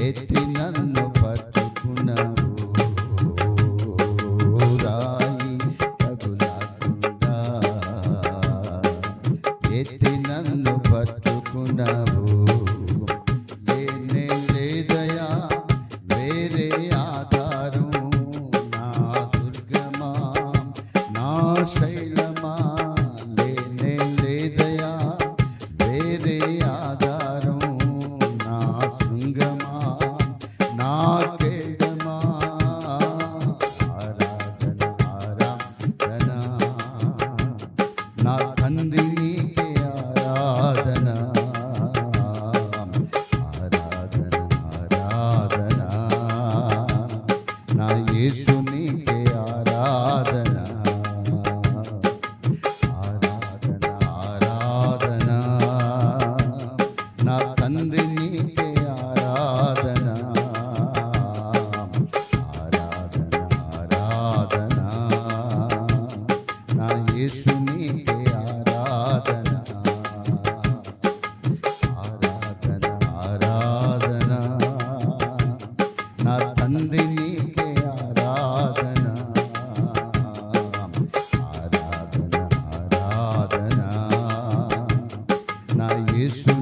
ఎత్తి నన్ను పట్టుకున్నావు, రాయి తగులకుండా ఎత్తి నన్ను పట్టుకున్నావు. లేనే లేదయా వేరే ఆధారం, నా దుర్గమా నా శైలమా. లేనే లేదయా వేరే ఆధారం, నా శృంగమా నా కేడమా. ఆరాధన ఆరాధన నా తండ్రి నీకే ఆరాధన. ఆరాధన ఆరాధన నా యేసు నీకే ఆరాధన. ఆరాధన ఆరాధన నా తండ్రి నీకే ఆరాధన. ఆరాధన ఆరాధన నా యేసు నీకే ఆరాధన. ఆరాధన ఆరాధన నా తండ్రి నీకే ఆరాధన. ఆరాధన ఆరాధన నా యేసు